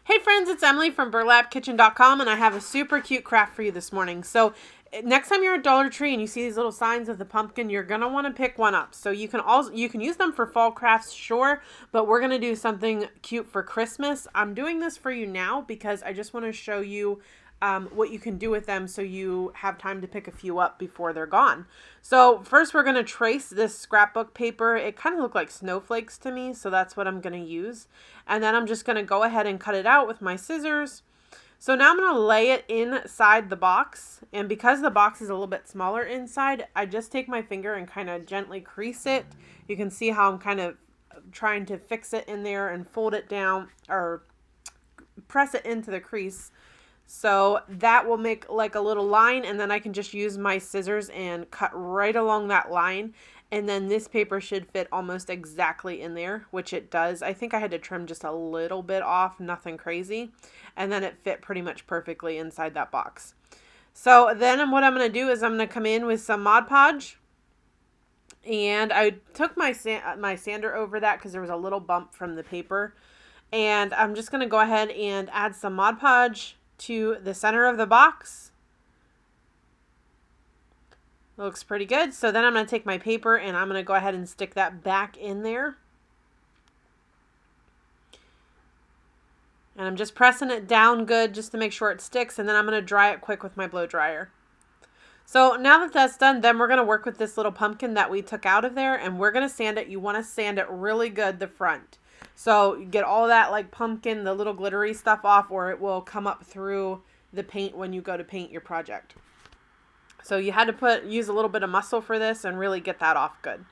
Hey friends, it's Emily from burlapkitchen.com and I have a super cute craft for you this morning. So next time you're at Dollar Tree and you see these little signs of the pumpkin, you're going to want to pick one up. So you can use them for fall crafts, sure, but we're going to do something cute for Christmas. I'm doing this for you now because I just want to show you what you can do with them so you have time to pick a few up before they're gone. So first we're going to trace this scrapbook paper. It kind of looked like snowflakes to me, so that's what I'm going to use. And then I'm just going to go ahead and cut it out with my scissors. So now I'm going to lay it inside the box. And because the box is a little bit smaller inside, I just take my finger and kind of gently crease it. You can see how I'm kind of trying to fix it in there and fold it down or press it into the crease. So that will make like a little line, and then I can just use my scissors and cut right along that line. And then this paper should fit almost exactly in there, which it does. I think I had to trim just a little bit off, nothing crazy. And then it fit pretty much perfectly inside that box. So then what I'm going to do is I'm going to come in with some Mod Podge. And I took my sander over that because there was a little bump from the paper. And I'm just going to go ahead and add some Mod Podge to the center of the box. Looks pretty good. So then I'm going to take my paper and I'm going to go ahead and stick that back in there. And I'm just pressing it down good just to make sure it sticks, and then I'm going to dry it quick with my blow dryer. So now that that's done, then we're going to work with this little pumpkin that we took out of there, and we're going to sand it. You want to sand it really good, the front. So you get all that like pumpkin, the little glittery stuff off, or it will come up through the paint when you go to paint your project. So you had to use a little bit of muscle for this and really get that off good.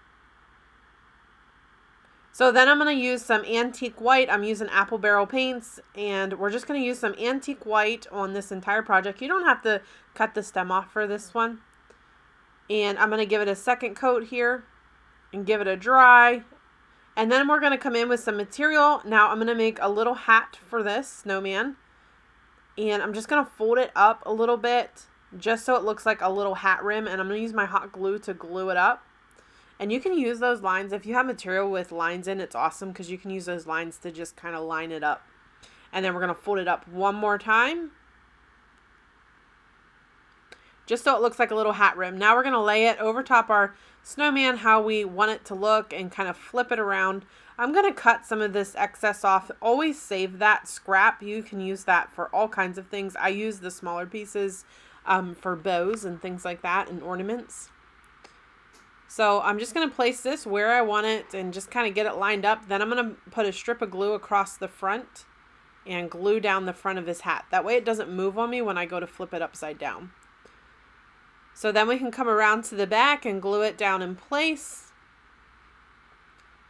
So then I'm going to use some antique white. I'm using apple barrel paints, and we're just going to use some antique white on this entire project. You don't have to cut the stem off for this one. And I'm going to give it a second coat here and give it a dry. And then we're going to come in with some material. Now I'm going to make a little hat for this snowman. And I'm just going to fold it up a little bit just so it looks like a little hat rim. And I'm going to use my hot glue to glue it up. And you can use those lines. If you have material with lines in, it's awesome because you can use those lines to just kind of line it up. And then we're going to fold it up one more time, just so it looks like a little hat rim. Now we're going to lay it over top our snowman how we want it to look and kind of flip it around. I'm going to cut some of this excess off. Always save that scrap. You can use that for all kinds of things. I use the smaller pieces for bows and things like that and ornaments. So I'm just going to place this where I want it and just kind of get it lined up. Then I'm going to put a strip of glue across the front and glue down the front of his hat. That way it doesn't move on me when I go to flip it upside down. So then we can come around to the back and glue it down in place.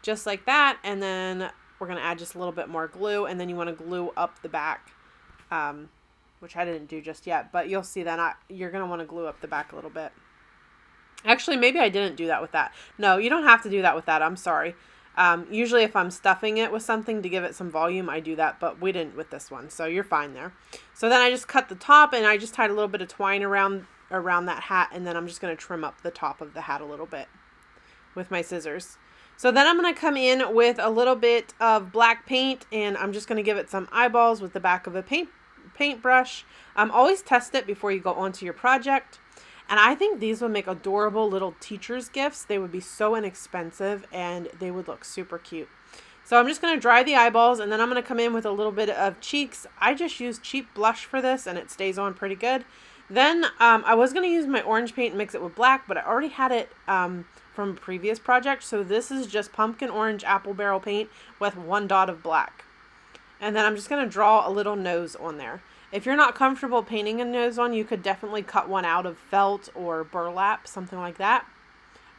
Just like that. And then we're going to add just a little bit more glue. And then you want to glue up the back, which I didn't do just yet. But you'll see that you're going to want to glue up the back a little bit. Actually, maybe I didn't do that with that. No, you don't have to do that with that. I'm sorry. Usually if I'm stuffing it with something to give it some volume, I do that, but we didn't with this one. So you're fine there. So then I just cut the top and I just tied a little bit of twine around that hat. And then I'm just going to trim up the top of the hat a little bit with my scissors. So then I'm going to come in with a little bit of black paint and I'm just going to give it some eyeballs with the back of a paintbrush. Always test it before you go onto your project. And I think these would make adorable little teacher's gifts. They would be so inexpensive and they would look super cute. So I'm just going to dry the eyeballs and then I'm going to come in with a little bit of cheeks. I just use cheap blush for this and it stays on pretty good. Then I was going to use my orange paint and mix it with black, but I already had it from a previous project. So this is just pumpkin orange apple barrel paint with one dot of black. And then I'm just going to draw a little nose on there. If you're not comfortable painting a nose on, you could definitely cut one out of felt or burlap, something like that.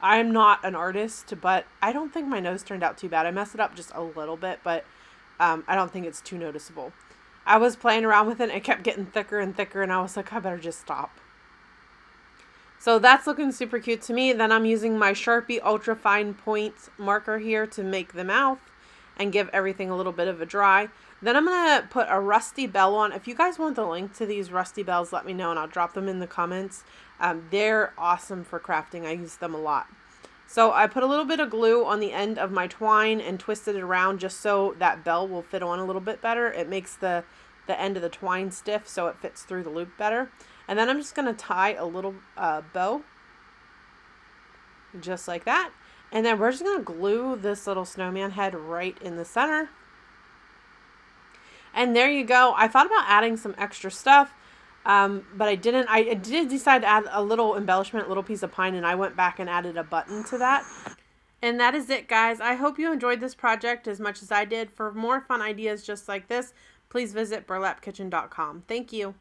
I'm not an artist, but I don't think my nose turned out too bad. I messed it up just a little bit, but I don't think it's too noticeable. I was playing around with it and it kept getting thicker and thicker, and I was like, I better just stop. So that's looking super cute to me. Then I'm using my Sharpie Ultra Fine Point marker here to make the mouth and give everything a little bit of a dry. Then I'm going to put a rusty bell on. If you guys want the link to these rusty bells, let me know and I'll drop them in the comments. They're awesome for crafting. I use them a lot. So I put a little bit of glue on the end of my twine and twisted it around just so that bell will fit on a little bit better. It makes the end of the twine stiff so it fits through the loop better. And then I'm just going to tie a little bow just like that. And then we're just going to glue this little snowman head right in the center. And there you go. I thought about adding some extra stuff, but I didn't. I did decide to add a little embellishment, a little piece of pine, and I went back and added a button to that. And that is it, guys. I hope you enjoyed this project as much as I did. For more fun ideas just like this, please visit burlappkitchen.com. Thank you.